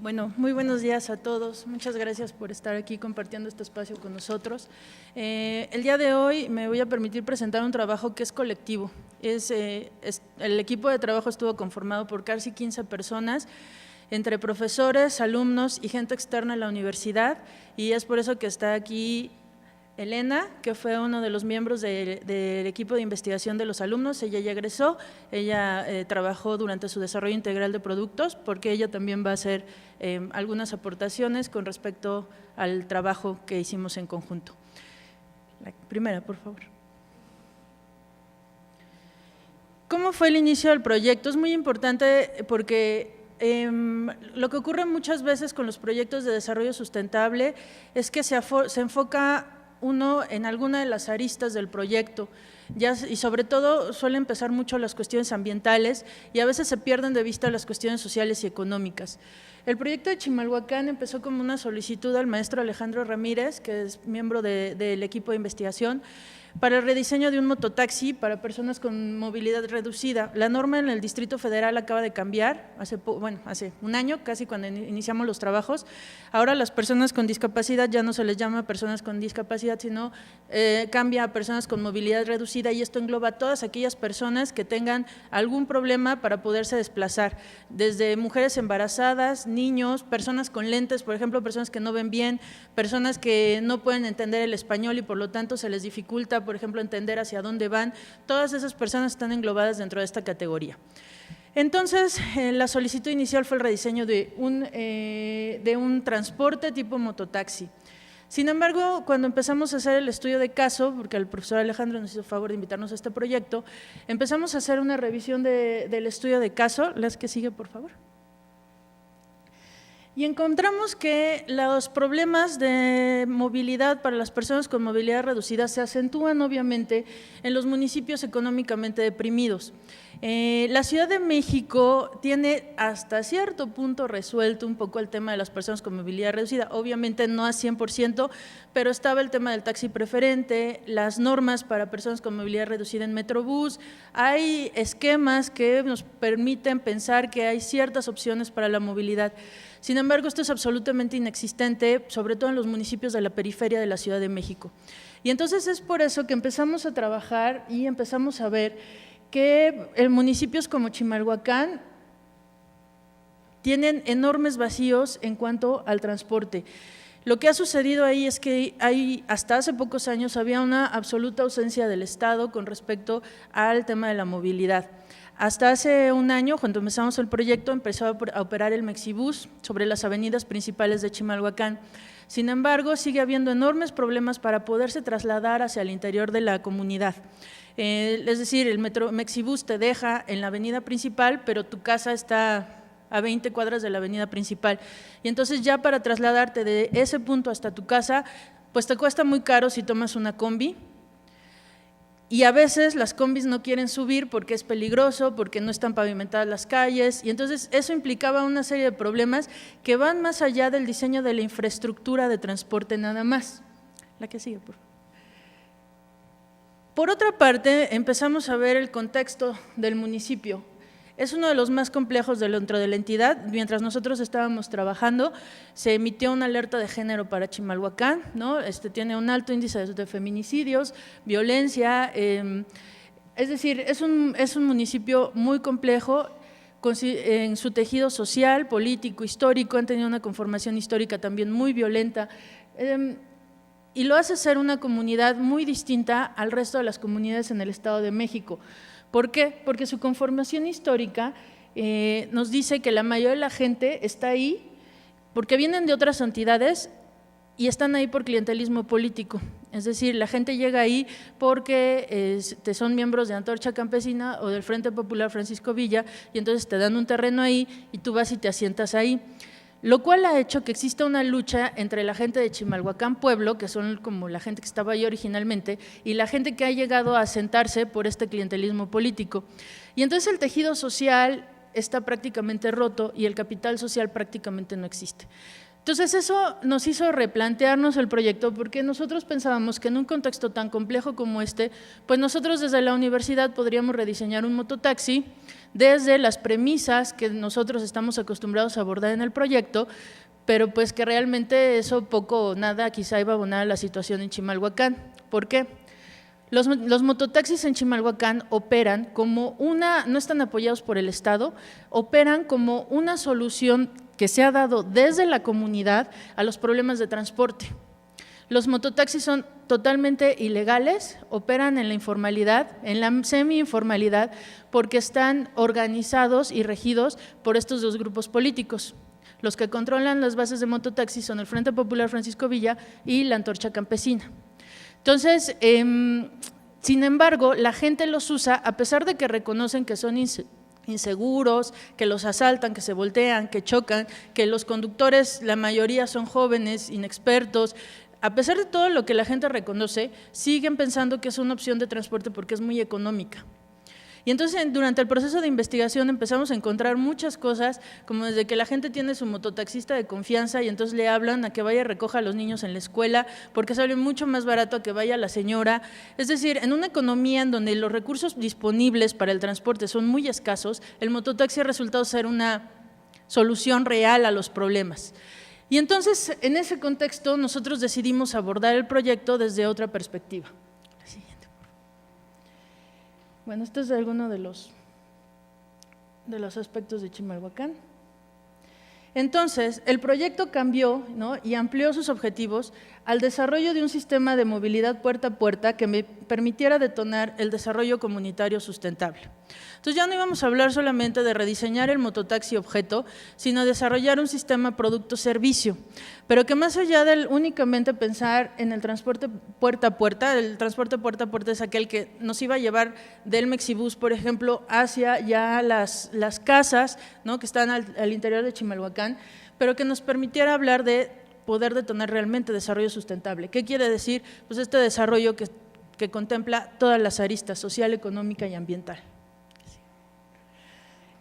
Bueno, muy buenos días a todos. Muchas gracias por estar aquí compartiendo este espacio con nosotros. El día de hoy me voy a permitir presentar un trabajo que es colectivo. El equipo de trabajo estuvo conformado por casi 15 personas, entre profesores, alumnos y gente externa a la universidad, y es por eso que está aquí Elena, que fue uno de los miembros del equipo de investigación de los alumnos. Ella ya egresó, ella trabajó durante su desarrollo integral de productos, porque ella también va a hacer algunas aportaciones con respecto al trabajo que hicimos en conjunto. La primera, por favor. ¿Cómo fue el inicio del proyecto? Es muy importante porque lo que ocurre muchas veces con los proyectos de desarrollo sustentable es que se enfoca uno en alguna de las aristas del proyecto, y sobre todo suele empezar mucho las cuestiones ambientales y a veces se pierden de vista las cuestiones sociales y económicas. El proyecto de Chimalhuacán empezó como una solicitud al maestro Alejandro Ramírez, que es miembro del equipo de investigación, para el rediseño de un mototaxi para personas con movilidad reducida. La norma en el Distrito Federal acaba de cambiar, hace un año, casi cuando iniciamos los trabajos. Ahora las personas con discapacidad ya no se les llama personas con discapacidad, sino cambia a personas con movilidad reducida, y esto engloba a todas aquellas personas que tengan algún problema para poderse desplazar, desde mujeres embarazadas, niños, personas con lentes, por ejemplo, personas que no ven bien, personas que no pueden entender el español y por lo tanto se les dificulta, por ejemplo, entender hacia dónde van. Todas esas personas están englobadas dentro de esta categoría. Entonces, la solicitud inicial fue el rediseño de un transporte tipo mototaxi. Sin embargo, cuando empezamos a hacer el estudio de caso, porque el profesor Alejandro nos hizo favor de invitarnos a este proyecto, empezamos a hacer una revisión del estudio de caso. Las que sigue, por favor. Y encontramos que los problemas de movilidad para las personas con movilidad reducida se acentúan obviamente en los municipios económicamente deprimidos. La Ciudad de México tiene hasta cierto punto resuelto un poco el tema de las personas con movilidad reducida, obviamente no a 100%, pero estaba el tema del taxi preferente, las normas para personas con movilidad reducida en Metrobús, hay esquemas que nos permiten pensar que hay ciertas opciones para la movilidad. Sin embargo, esto es absolutamente inexistente, sobre todo en los municipios de la periferia de la Ciudad de México. Y entonces es por eso que empezamos a trabajar y empezamos a ver que en municipios como Chimalhuacán tienen enormes vacíos en cuanto al transporte. Lo que ha sucedido ahí es que hasta hace pocos años había una absoluta ausencia del Estado con respecto al tema de la movilidad. Hasta hace un año, cuando empezamos el proyecto, empezó a operar el Mexibus sobre las avenidas principales de Chimalhuacán. Sin embargo, sigue habiendo enormes problemas para poderse trasladar hacia el interior de la comunidad. Es decir, el Mexibus te deja en la avenida principal, pero tu casa está a 20 cuadras de la avenida principal. Y entonces ya para trasladarte de ese punto hasta tu casa, pues te cuesta muy caro si tomas una combi. Y a veces las combis no quieren subir porque es peligroso, porque no están pavimentadas las calles, y entonces eso implicaba una serie de problemas que van más allá del diseño de la infraestructura de transporte nada más. La que sigue, por favor. Por otra parte, empezamos a ver el contexto del municipio. Es uno de los más complejos dentro de la entidad. Mientras nosotros estábamos trabajando, se emitió una alerta de género para Chimalhuacán, ¿no? Tiene un alto índice de feminicidios, violencia, es decir, es un municipio muy complejo en su tejido social, político, histórico. Han tenido una conformación histórica también muy violenta, y lo hace ser una comunidad muy distinta al resto de las comunidades en el Estado de México. ¿Por qué? Porque su conformación histórica nos dice que la mayoría de la gente está ahí porque vienen de otras entidades y están ahí por clientelismo político. Es decir, la gente llega ahí porque son miembros de Antorcha Campesina o del Frente Popular Francisco Villa, y entonces te dan un terreno ahí y tú vas y te asientas ahí. Lo cual ha hecho que exista una lucha entre la gente de Chimalhuacán Pueblo, que son como la gente que estaba ahí originalmente, y la gente que ha llegado a asentarse por este clientelismo político. Y entonces el tejido social está prácticamente roto y el capital social prácticamente no existe. Entonces eso nos hizo replantearnos el proyecto porque nosotros pensábamos que en un contexto tan complejo como este, pues nosotros desde la universidad podríamos rediseñar un mototaxi desde las premisas que nosotros estamos acostumbrados a abordar en el proyecto, pero pues que realmente eso poco o nada quizá iba a abonar a la situación en Chimalhuacán. ¿Por qué? Los mototaxis en Chimalhuacán operan como no están apoyados por el Estado, operan como una solución que se ha dado desde la comunidad a los problemas de transporte. Los mototaxis son totalmente ilegales, operan en la informalidad, en la semi-informalidad, porque están organizados y regidos por estos dos grupos políticos. Los que controlan las bases de mototaxis son el Frente Popular Francisco Villa y la Antorcha Campesina. Entonces, sin embargo, la gente los usa a pesar de que reconocen que son inseguros, que los asaltan, que se voltean, que chocan, que los conductores, la mayoría son jóvenes, inexpertos. A pesar de todo lo que la gente reconoce, siguen pensando que es una opción de transporte porque es muy económica. Y entonces, durante el proceso de investigación empezamos a encontrar muchas cosas, como desde que la gente tiene su mototaxista de confianza y entonces le hablan a que vaya y recoja a los niños en la escuela porque sale mucho más barato a que vaya la señora. Es decir, en una economía en donde los recursos disponibles para el transporte son muy escasos, el mototaxi ha resultado ser una solución real a los problemas. Y entonces, en ese contexto, nosotros decidimos abordar el proyecto desde otra perspectiva. Bueno, este es alguno de los aspectos de Chimalhuacán. Entonces, el proyecto cambió, ¿no?, y amplió sus objetivos al desarrollo de un sistema de movilidad puerta a puerta que me permitiera detonar el desarrollo comunitario sustentable. Entonces ya no íbamos a hablar solamente de rediseñar el mototaxi objeto, sino desarrollar un sistema producto-servicio, pero que más allá de únicamente pensar en el transporte puerta a puerta, el transporte puerta a puerta es aquel que nos iba a llevar del Mexibus, por ejemplo, hacia ya las casas, ¿no?, que están al interior de Chimalhuacán, pero que nos permitiera hablar de poder detonar realmente desarrollo sustentable. ¿Qué quiere decir? Pues este desarrollo que contempla todas las aristas, social, económica y ambiental.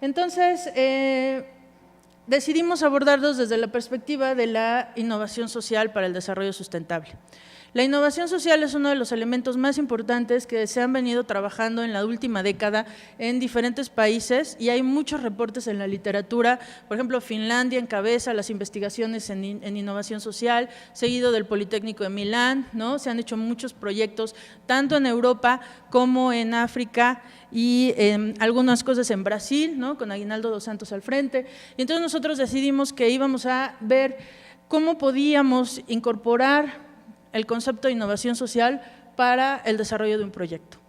Entonces, decidimos abordarlos desde la perspectiva de la innovación social para el desarrollo sustentable. La innovación social es uno de los elementos más importantes que se han venido trabajando en la última década en diferentes países y hay muchos reportes en la literatura. Por ejemplo, Finlandia encabeza las investigaciones en innovación social, seguido del Politécnico de Milán, ¿no? Se han hecho muchos proyectos tanto en Europa como en África y algunas cosas en Brasil, ¿no?, con Aguinaldo dos Santos al frente. Y entonces nosotros decidimos que íbamos a ver cómo podíamos incorporar el concepto de innovación social para el desarrollo de un proyecto.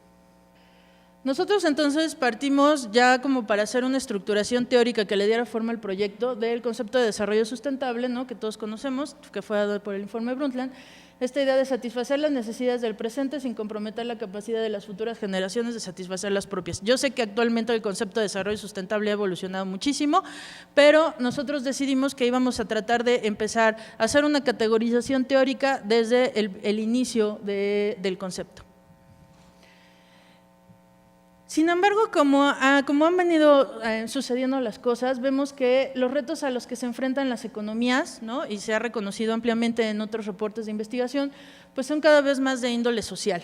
Nosotros entonces partimos ya como para hacer una estructuración teórica que le diera forma al proyecto del concepto de desarrollo sustentable, ¿no?, que todos conocemos, que fue dado por el informe Brundtland, esta idea de satisfacer las necesidades del presente sin comprometer la capacidad de las futuras generaciones de satisfacer las propias. Yo sé que actualmente el concepto de desarrollo sustentable ha evolucionado muchísimo, pero nosotros decidimos que íbamos a tratar de empezar a hacer una categorización teórica desde el inicio del concepto. Sin embargo, como han venido sucediendo las cosas, vemos que los retos a los que se enfrentan las economías, ¿no?, y se ha reconocido ampliamente en otros reportes de investigación, pues son cada vez más de índole social.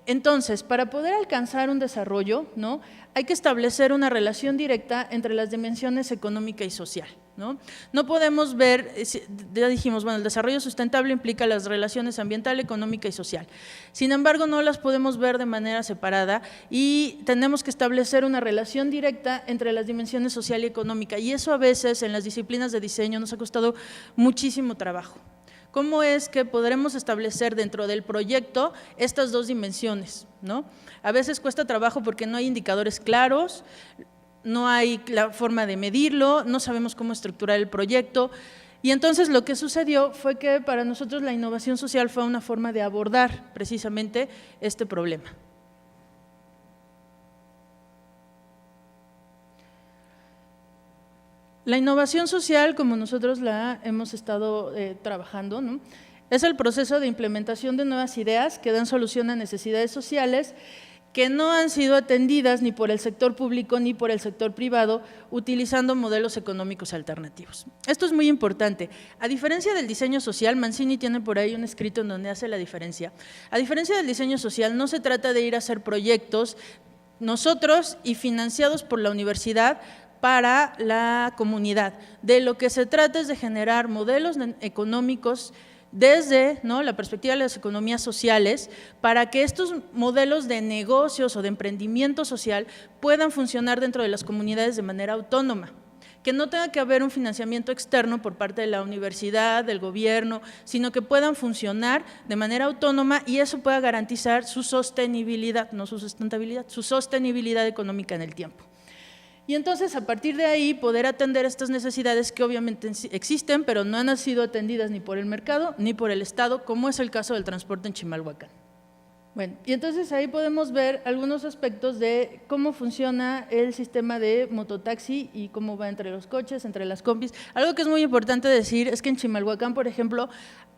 Entonces, para poder alcanzar un desarrollo, ¿no?, hay que establecer una relación directa entre las dimensiones económica y social, ¿no? No podemos ver, ya dijimos, bueno, el desarrollo sustentable implica las relaciones ambiental, económica y social. Sin embargo, no las podemos ver de manera separada y tenemos que establecer una relación directa entre las dimensiones social y económica, y eso a veces en las disciplinas de diseño nos ha costado muchísimo trabajo. ¿Cómo es que podremos establecer dentro del proyecto estas dos dimensiones, ¿no? A veces cuesta trabajo porque no hay indicadores claros, no hay la forma de medirlo, no sabemos cómo estructurar el proyecto. Y entonces lo que sucedió fue que para nosotros la innovación social fue una forma de abordar precisamente este problema. La innovación social, como nosotros la hemos estado trabajando, ¿no?, es el proceso de implementación de nuevas ideas que dan solución a necesidades sociales que no han sido atendidas ni por el sector público ni por el sector privado, utilizando modelos económicos alternativos. Esto es muy importante. A diferencia del diseño social, Mancini tiene por ahí un escrito en donde hace la diferencia. A diferencia del diseño social, no se trata de ir a hacer proyectos nosotros y financiados por la universidad para la comunidad. De lo que se trata es de generar modelos económicos desde la perspectiva de las economías sociales, para que estos modelos de negocios o de emprendimiento social puedan funcionar dentro de las comunidades de manera autónoma, que no tenga que haber un financiamiento externo por parte de la universidad, del gobierno, sino que puedan funcionar de manera autónoma y eso pueda garantizar su sostenibilidad, no su sustentabilidad, su sostenibilidad económica en el tiempo. Y entonces, a partir de ahí, poder atender estas necesidades que obviamente existen, pero no han sido atendidas ni por el mercado ni por el Estado, como es el caso del transporte en Chimalhuacán. Bueno, y entonces ahí podemos ver algunos aspectos de cómo funciona el sistema de mototaxi y cómo va entre los coches, entre las combis. Algo que es muy importante decir es que en Chimalhuacán, por ejemplo,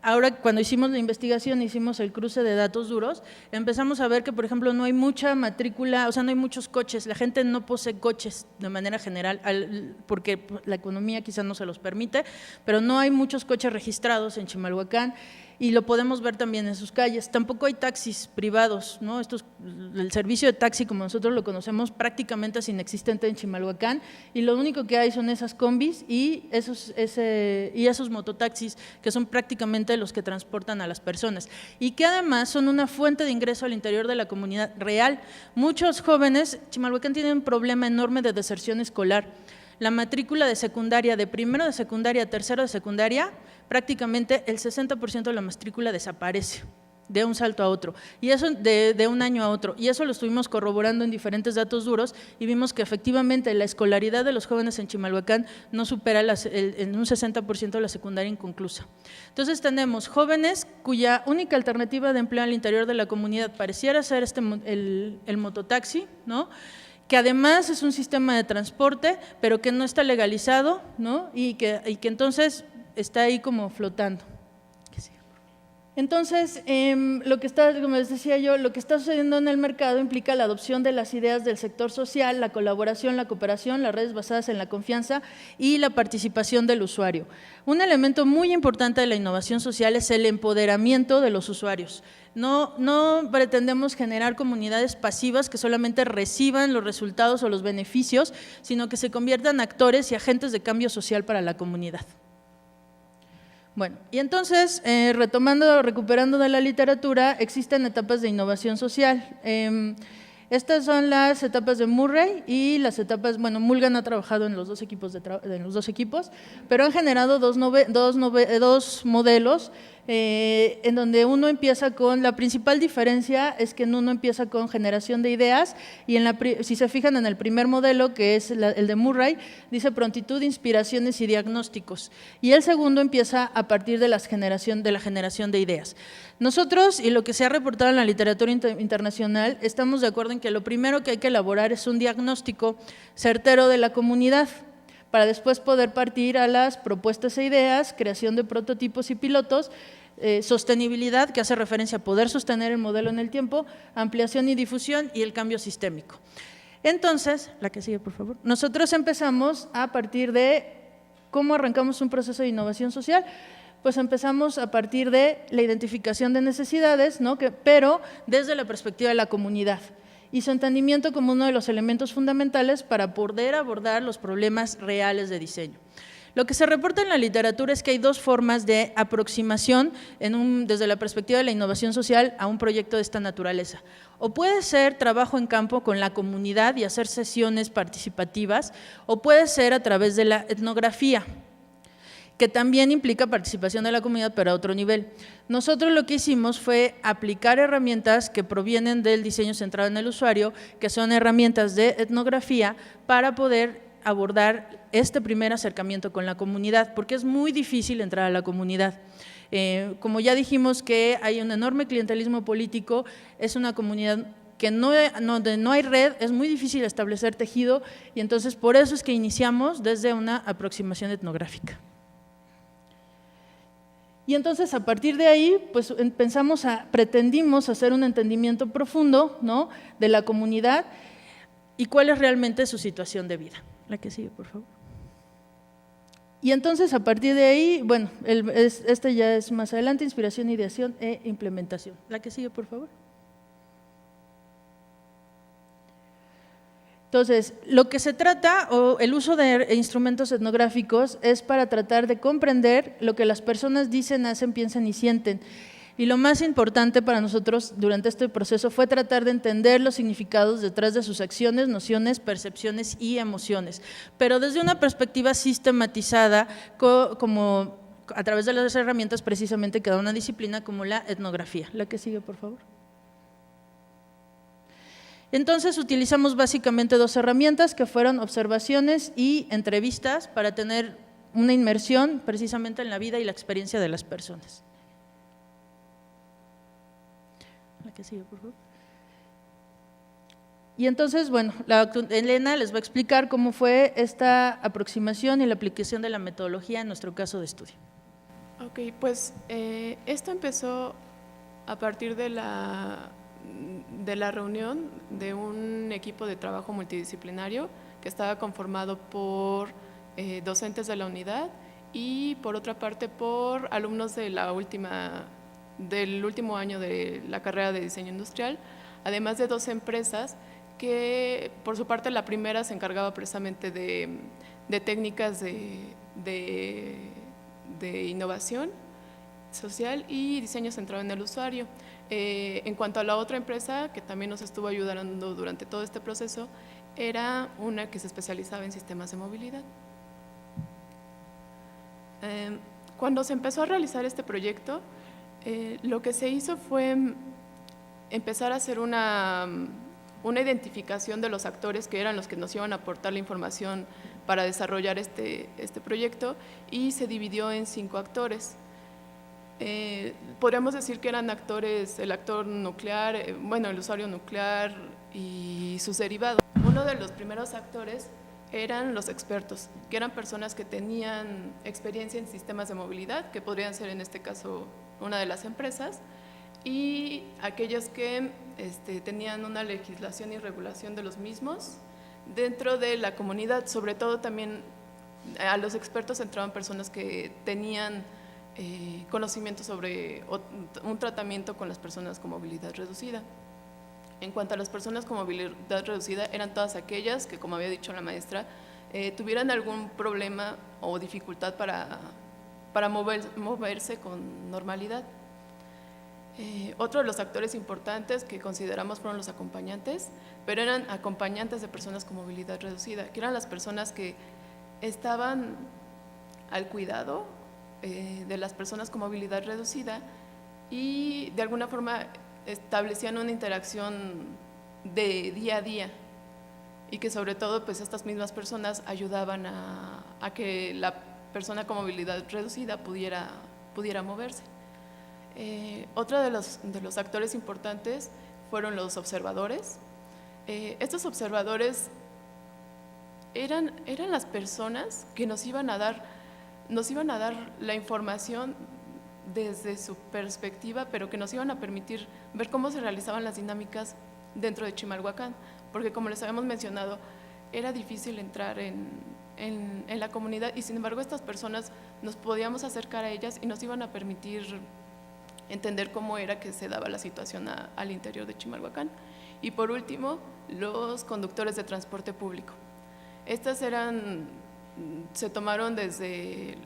ahora cuando hicimos la investigación, hicimos el cruce de datos duros, empezamos a ver que, por ejemplo, no hay mucha matrícula, o sea, no hay muchos coches, la gente no posee coches de manera general, porque la economía quizás no se los permite, pero no hay muchos coches registrados en Chimalhuacán, y lo podemos ver también en sus calles. Tampoco hay taxis privados, el servicio de taxi como nosotros lo conocemos prácticamente es inexistente en Chimalhuacán, y lo único que hay son esas combis y esos mototaxis que son prácticamente los que transportan a las personas y que además son una fuente de ingreso al interior de la comunidad real. Muchos jóvenes, Chimalhuacán tiene un problema enorme de deserción escolar. La matrícula de secundaria, de primero de secundaria a tercero de secundaria, prácticamente el 60% de la matrícula desaparece de un salto a otro, y eso de un año a otro, y eso lo estuvimos corroborando en diferentes datos duros y vimos que efectivamente la escolaridad de los jóvenes en Chimalhuacán no supera en un 60% la secundaria inconclusa. Entonces tenemos jóvenes cuya única alternativa de empleo al interior de la comunidad pareciera ser el mototaxi, que además es un sistema de transporte, pero que no está legalizado, y que entonces está ahí como flotando. Entonces, como les decía yo, lo que está sucediendo en el mercado implica la adopción de las ideas del sector social, la colaboración, la cooperación, las redes basadas en la confianza y la participación del usuario. Un elemento muy importante de la innovación social es el empoderamiento de los usuarios. No pretendemos generar comunidades pasivas que solamente reciban los resultados o los beneficios, sino que se conviertan actores y agentes de cambio social para la comunidad. Bueno, y entonces, recuperando de la literatura, existen etapas de innovación social. Estas son las etapas de Murray y las etapas, Mulligan ha trabajado en los dos equipos, pero han generado dos modelos en donde uno empieza con, la principal diferencia es que en uno empieza con generación de ideas y si se fijan en el primer modelo, que es el de Murray, dice prontitud, inspiraciones y diagnósticos, y el segundo empieza a partir de la generación de ideas. Nosotros, y lo que se ha reportado en la literatura internacional, estamos de acuerdo en que lo primero que hay que elaborar es un diagnóstico certero de la comunidad, para después poder partir a las propuestas e ideas, creación de prototipos y pilotos, sostenibilidad, que hace referencia a poder sostener el modelo en el tiempo, ampliación y difusión y el cambio sistémico. Entonces, la que sigue, por favor. Nosotros empezamos a partir de cómo arrancamos un proceso de innovación social. Pues empezamos a partir de la identificación de necesidades, pero desde la perspectiva de la comunidad y su entendimiento como uno de los elementos fundamentales para poder abordar los problemas reales de diseño. Lo que se reporta en la literatura es que hay dos formas de aproximación desde la perspectiva de la innovación social a un proyecto de esta naturaleza. O puede ser trabajo en campo con la comunidad y hacer sesiones participativas, o puede ser a través de la etnografía, que también implica participación de la comunidad, pero a otro nivel. Nosotros lo que hicimos fue aplicar herramientas que provienen del diseño centrado en el usuario, que son herramientas de etnografía, para poder abordar este primer acercamiento con la comunidad, porque es muy difícil entrar a la comunidad. Como ya dijimos que hay un enorme clientelismo político, es una comunidad que donde no hay red, es muy difícil establecer tejido, y entonces por eso es que iniciamos desde una aproximación etnográfica. Y entonces, a partir de ahí, pues pretendimos hacer un entendimiento profundo, ¿no?, de la comunidad y cuál es realmente su situación de vida. La que sigue, por favor. Y entonces, a partir de ahí, bueno, este ya es más adelante, inspiración, ideación e implementación. La que sigue, por favor. Entonces, lo que se trata, o el uso de instrumentos etnográficos, es para tratar de comprender lo que las personas dicen, hacen, piensan y sienten. Y lo más importante para nosotros durante este proceso fue tratar de entender los significados detrás de sus acciones, nociones, percepciones y emociones, pero desde una perspectiva sistematizada, como a través de las herramientas precisamente que da una disciplina como la etnografía. La que sigue, por favor. Entonces utilizamos básicamente dos herramientas que fueron observaciones y entrevistas para tener una inmersión precisamente en la vida y la experiencia de las personas. La que sigue, por favor. Y entonces, bueno, Elena les va a explicar cómo fue esta aproximación y la aplicación de la metodología en nuestro caso de estudio. Ok, pues esto empezó a partir de la reunión de un equipo de trabajo multidisciplinario que estaba conformado por docentes de la unidad y por otra parte por alumnos de del último año de la carrera de diseño industrial, además de dos empresas que por su parte la primera se encargaba precisamente de técnicas de innovación social y diseño centrado en el usuario. En cuanto a la otra empresa, que también nos estuvo ayudando durante todo este proceso, era una que se especializaba en sistemas de movilidad. Cuando se empezó a realizar este proyecto, lo que se hizo fue empezar a hacer una identificación de los actores que eran los que nos iban a aportar la información para desarrollar este proyecto, y se dividió en 5 actores. Podríamos decir que eran actores, el actor nuclear, el usuario nuclear y sus derivados. Uno de los primeros actores eran los expertos, que eran personas que tenían experiencia en sistemas de movilidad, que podrían ser en este caso una de las empresas, y aquellos que tenían una legislación y regulación de los mismos dentro de la comunidad. Sobre todo también a los expertos entraban personas que tenían conocimiento sobre un tratamiento con las personas con movilidad reducida. En cuanto a las personas con movilidad reducida, eran todas aquellas que, como había dicho la maestra, tuvieran algún problema o dificultad para moverse con normalidad. Otro de los actores importantes que consideramos fueron los acompañantes, pero eran acompañantes de personas con movilidad reducida, que eran las personas que estaban al cuidado de las personas con movilidad reducida y de alguna forma establecían una interacción de día a día, y que sobre todo pues estas mismas personas ayudaban a que la persona con movilidad reducida pudiera moverse. Otro de los actores importantes fueron los observadores. Estos observadores eran las personas que nos iban a dar la información desde su perspectiva, pero que nos iban a permitir ver cómo se realizaban las dinámicas dentro de Chimalhuacán, porque como les habíamos mencionado, era difícil entrar en la comunidad, y sin embargo estas personas nos podíamos acercar a ellas y nos iban a permitir entender cómo era que se daba la situación al interior de Chimalhuacán. Y por último, los conductores de transporte público. Estas se tomaron desde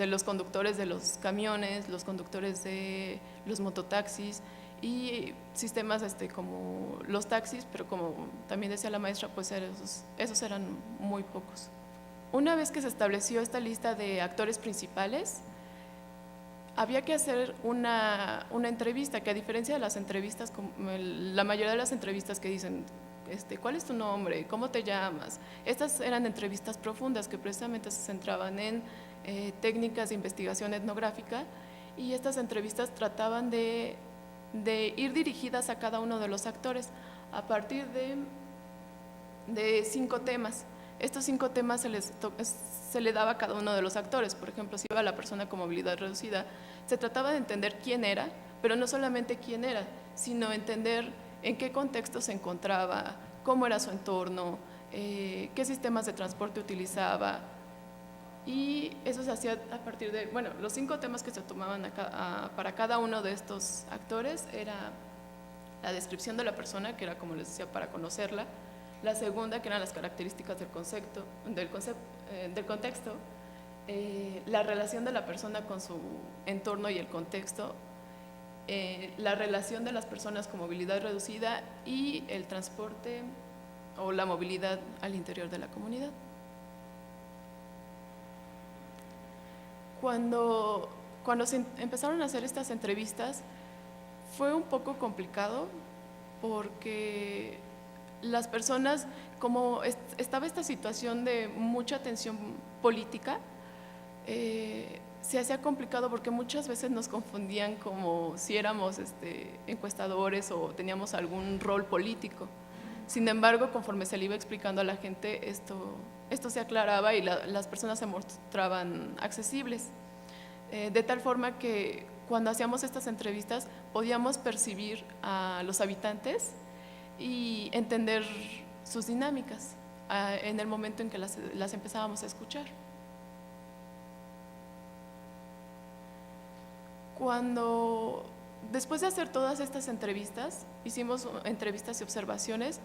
los conductores de los camiones, los conductores de los mototaxis y sistemas como los taxis, pero como también decía la maestra, pues esos eran muy pocos. Una vez que se estableció esta lista de actores principales, había que hacer una entrevista, que a diferencia de las entrevistas, la mayoría de las entrevistas que dicen ¿cuál es tu nombre? ¿Cómo te llamas? Estas eran entrevistas profundas que precisamente se centraban en técnicas de investigación etnográfica, y estas entrevistas trataban de ir dirigidas a cada uno de los actores a partir de 5 temas. Estos 5 temas se le daba a cada uno de los actores. Por ejemplo, si iba la persona con movilidad reducida, se trataba de entender quién era, pero no solamente quién era, sino entender en qué contexto se encontraba, cómo era su entorno, qué sistemas de transporte utilizaba. Y eso se hacía a partir de, bueno, los 5 temas que se tomaban para cada uno de estos actores era la descripción de la persona, que era, como les decía, para conocerla; la segunda, que eran las características del contexto; la relación de la persona con su entorno y el contexto; la relación de las personas con movilidad reducida y el transporte o la movilidad al interior de la comunidad. Cuando se empezaron a hacer estas entrevistas, fue un poco complicado porque las personas, como estaba esta situación de mucha tensión política, se hacía complicado porque muchas veces nos confundían como si éramos encuestadores o teníamos algún rol político. Sin embargo, conforme se le iba explicando a la gente, esto se aclaraba y las personas se mostraban accesibles. De tal forma que cuando hacíamos estas entrevistas podíamos percibir a los habitantes y entender sus dinámicas en el momento en que las empezábamos a escuchar. Después de hacer todas estas entrevistas, hicimos entrevistas y observaciones,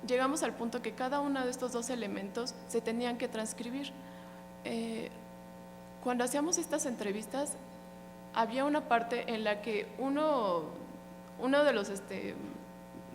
llegamos al punto que cada uno de estos 2 elementos se tenían que transcribir. Cuando hacíamos estas entrevistas, había una parte en la que uno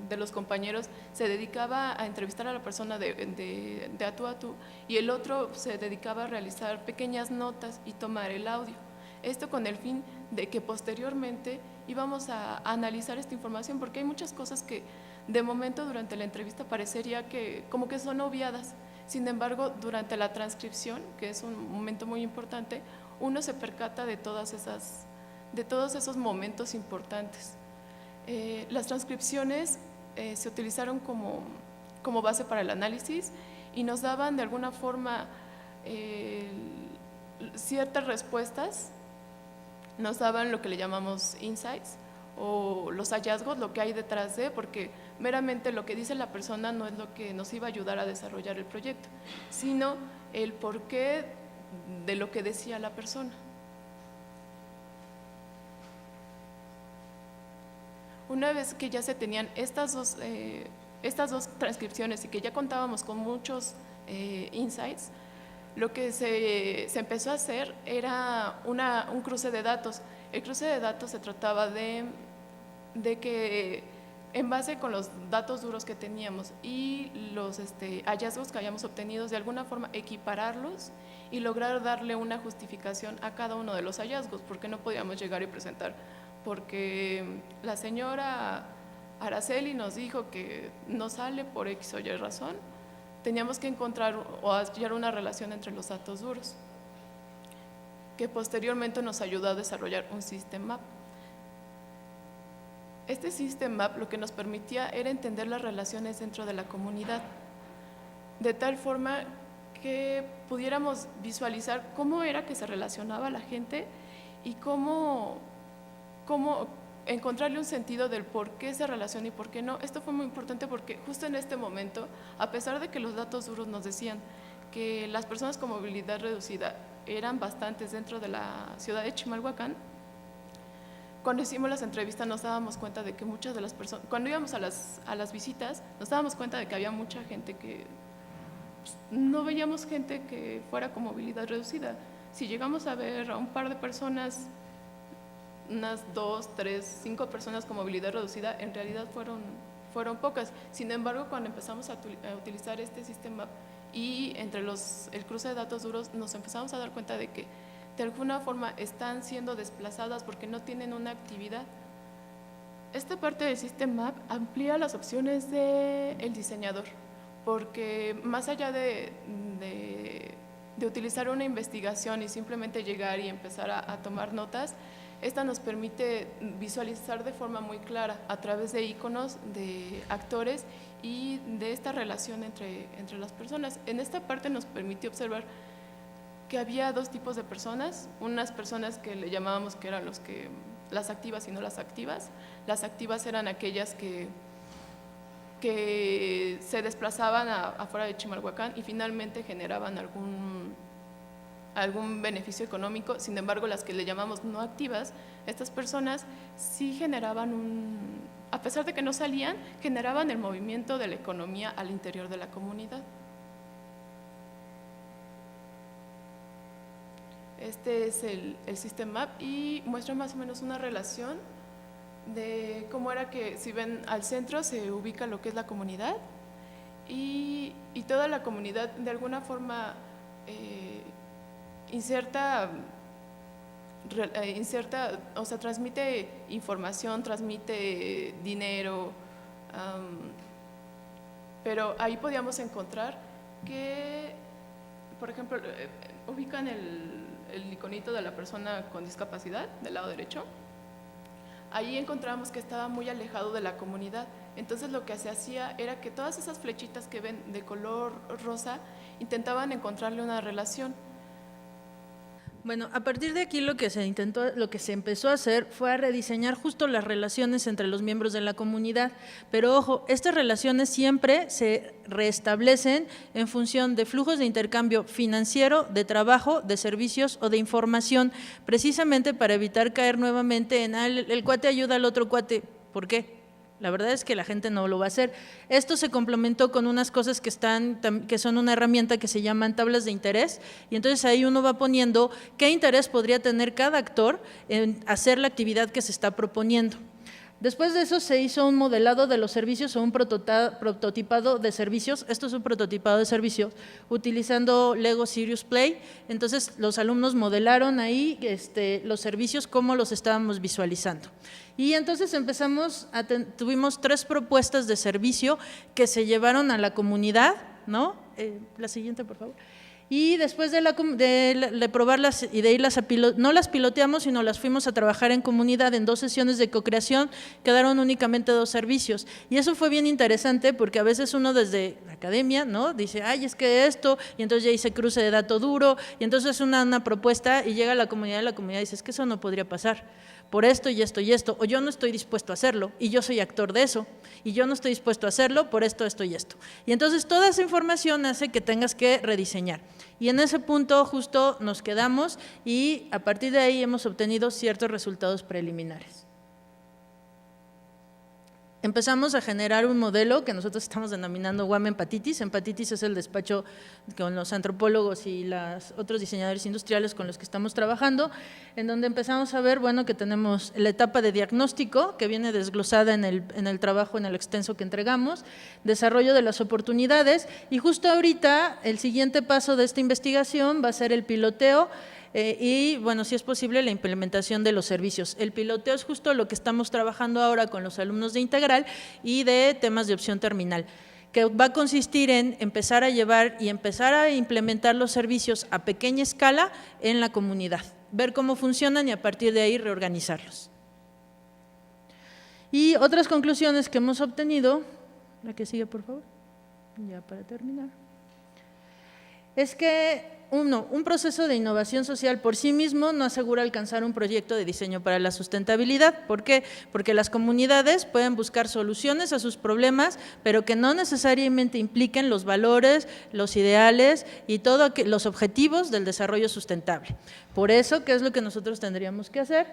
de los compañeros se dedicaba a entrevistar a la persona de a tú a tú, y el otro se dedicaba a realizar pequeñas notas y tomar el audio. Esto con el fin de que posteriormente íbamos a analizar esta información, porque hay muchas cosas que de momento durante la entrevista parecería que como que son obviadas. Sin embargo, durante la transcripción, que es un momento muy importante, uno se percata de todos esos momentos importantes. Las transcripciones se utilizaron como base para el análisis y nos daban de alguna forma ciertas respuestas, nos daban lo que le llamamos insights o los hallazgos, lo que hay detrás de, porque meramente lo que dice la persona no es lo que nos iba a ayudar a desarrollar el proyecto, sino el porqué de lo que decía la persona. Una vez que ya se tenían estas dos transcripciones y que ya contábamos con muchos insights, lo que se empezó a hacer era un cruce de datos. El cruce de datos se trataba de que, en base con los datos duros que teníamos y los hallazgos que habíamos obtenido, de alguna forma equipararlos y lograr darle una justificación a cada uno de los hallazgos, porque no podíamos llegar y presentar, porque la señora Araceli nos dijo que no sale por X o Y razón. Teníamos que encontrar o hallar una relación entre los datos duros, que posteriormente nos ayudó a desarrollar un System Map. Este System Map lo que nos permitía era entender las relaciones dentro de la comunidad, de tal forma que pudiéramos visualizar cómo era que se relacionaba la gente y cómo encontrarle un sentido del por qué se relaciona y por qué no. Esto fue muy importante porque justo en este momento, a pesar de que los datos duros nos decían que las personas con movilidad reducida eran bastantes dentro de la ciudad de Chimalhuacán, cuando hicimos las entrevistas nos dábamos cuenta de que muchas de las personas, cuando íbamos a las visitas, nos dábamos cuenta de que había mucha gente que no veíamos gente que fuera con movilidad reducida. Si llegamos a ver a un par de personas, unas 2, 3, 5 personas con movilidad reducida, en realidad fueron pocas. Sin embargo, cuando empezamos a utilizar este sistema y entre el cruce de datos duros, nos empezamos a dar cuenta de que de alguna forma están siendo desplazadas porque no tienen una actividad. Esta parte del System Map amplía las opciones del diseñador, porque más allá de utilizar una investigación y simplemente llegar y empezar a tomar notas, esta nos permite visualizar de forma muy clara a través de iconos, de actores y de esta relación entre las personas. En esta parte nos permite observar que había dos tipos de personas, unas personas que le llamábamos que eran las activas y no las activas. Las activas eran aquellas que se desplazaban afuera de Chimalhuacán y finalmente generaban algún beneficio económico. Sin embargo, las que le llamamos no activas, estas personas sí generaban a pesar de que no salían, generaban el movimiento de la economía al interior de la comunidad. Este es el System Map y muestra más o menos una relación de cómo era que, si ven, al centro se ubica lo que es la comunidad y toda la comunidad de alguna forma inserta, o sea, transmite información, transmite dinero, pero ahí podíamos encontrar que, por ejemplo, ubican el iconito de la persona con discapacidad del lado derecho. Ahí encontramos que estaba muy alejado de la comunidad. Entonces lo que se hacía era que todas esas flechitas que ven de color rosa intentaban encontrarle una relación. Bueno, a partir de aquí lo que se empezó a hacer fue a rediseñar justo las relaciones entre los miembros de la comunidad, pero ojo, estas relaciones siempre se restablecen en función de flujos de intercambio financiero, de trabajo, de servicios o de información, precisamente para evitar caer nuevamente en el cuate ayuda al otro cuate. ¿Por qué? La verdad es que la gente no lo va a hacer. Esto se complementó con unas cosas que son una herramienta que se llaman tablas de interés, y entonces ahí uno va poniendo qué interés podría tener cada actor en hacer la actividad que se está proponiendo. Después de eso se hizo un modelado de los servicios o un prototipado de servicios. Esto es un prototipado de servicios utilizando Lego Serious Play. Entonces los alumnos modelaron ahí los servicios como los estábamos visualizando. Y entonces tuvimos 3 propuestas de servicio que se llevaron a la comunidad, ¿no? La siguiente, por favor. Y después de probarlas y de irlas no las piloteamos, sino las fuimos a trabajar en comunidad en 2 sesiones de co-creación, quedaron únicamente 2 servicios. Y eso fue bien interesante porque a veces uno desde la academia, ¿no? Dice, ay, es que esto, y entonces ya hice cruce de dato duro, y entonces es una propuesta y llega a la comunidad y la comunidad dice, es que eso no podría pasar por esto y esto y esto, o yo no estoy dispuesto a hacerlo y yo soy actor de eso, y yo no estoy dispuesto a hacerlo por esto, esto y esto. Y entonces toda esa información hace que tengas que rediseñar. Y en ese punto justo nos quedamos y a partir de ahí hemos obtenido ciertos resultados preliminares. Empezamos a generar un modelo que nosotros estamos denominando WAM Empatitis. Empatitis es el despacho con los antropólogos y los otros diseñadores industriales con los que estamos trabajando, en donde empezamos a ver, bueno, que tenemos la etapa de diagnóstico, que viene desglosada en el trabajo, en el extenso que entregamos, desarrollo de las oportunidades, y justo ahorita el siguiente paso de esta investigación va a ser el piloteo, y, bueno, si es posible, la implementación de los servicios. El piloteo es justo lo que estamos trabajando ahora con los alumnos de Integral y de temas de opción terminal, que va a consistir en empezar a llevar y empezar a implementar los servicios a pequeña escala en la comunidad, ver cómo funcionan y a partir de ahí reorganizarlos. Y otras conclusiones que hemos obtenido, la que sigue, por favor, ya para terminar, es que un proceso de innovación social por sí mismo no asegura alcanzar un proyecto de diseño para la sustentabilidad. ¿Por qué? Porque las comunidades pueden buscar soluciones a sus problemas, pero que no necesariamente impliquen los valores, los ideales y todos los objetivos del desarrollo sustentable. Por eso, ¿qué es lo que nosotros tendríamos que hacer?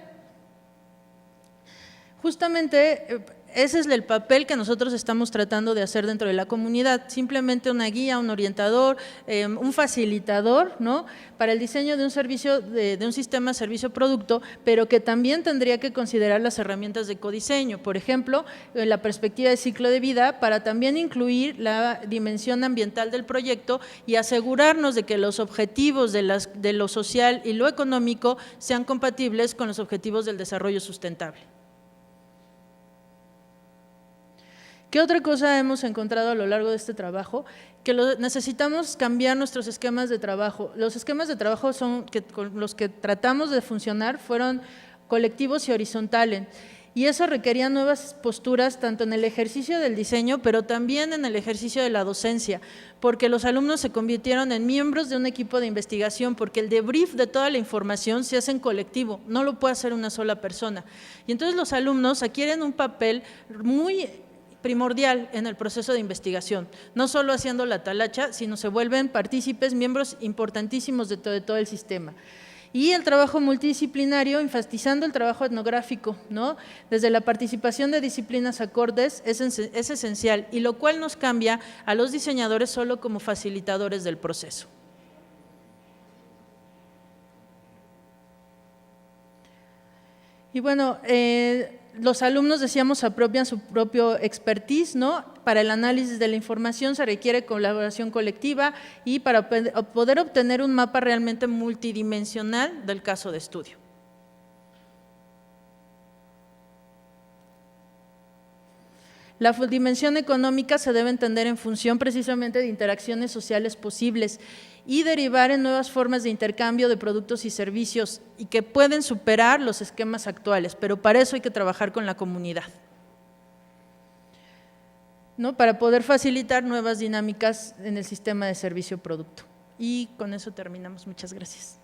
Justamente ese es el papel que nosotros estamos tratando de hacer dentro de la comunidad, simplemente una guía, un orientador, un facilitador, ¿no?, para el diseño de un servicio, de un sistema servicio-producto, pero que también tendría que considerar las herramientas de codiseño, por ejemplo, la perspectiva de ciclo de vida, para también incluir la dimensión ambiental del proyecto y asegurarnos de que los objetivos de lo social y lo económico sean compatibles con los objetivos del desarrollo sustentable. ¿Qué otra cosa hemos encontrado a lo largo de este trabajo? Que necesitamos cambiar nuestros esquemas de trabajo. Los esquemas de trabajo con los que tratamos de funcionar fueron colectivos y horizontales. Y eso requería nuevas posturas tanto en el ejercicio del diseño, pero también en el ejercicio de la docencia, porque los alumnos se convirtieron en miembros de un equipo de investigación, porque el debrief de toda la información se hace en colectivo, no lo puede hacer una sola persona. Y entonces los alumnos adquieren un papel muy primordial en el proceso de investigación, no solo haciendo la talacha, sino se vuelven partícipes, miembros importantísimos de todo el sistema. Y el trabajo multidisciplinario, enfatizando el trabajo etnográfico, ¿no? Desde la participación de disciplinas acordes es esencial, y lo cual nos cambia a los diseñadores solo como facilitadores del proceso. Y bueno, los alumnos, decíamos, apropian su propio expertise, ¿no? Para el análisis de la información se requiere colaboración colectiva y para poder obtener un mapa realmente multidimensional del caso de estudio. La dimensión económica se debe entender en función precisamente de interacciones sociales posibles y derivar en nuevas formas de intercambio de productos y servicios y que pueden superar los esquemas actuales, pero para eso hay que trabajar con la comunidad, ¿no? Para poder facilitar nuevas dinámicas en el sistema de servicio-producto. Y con eso terminamos. Muchas gracias.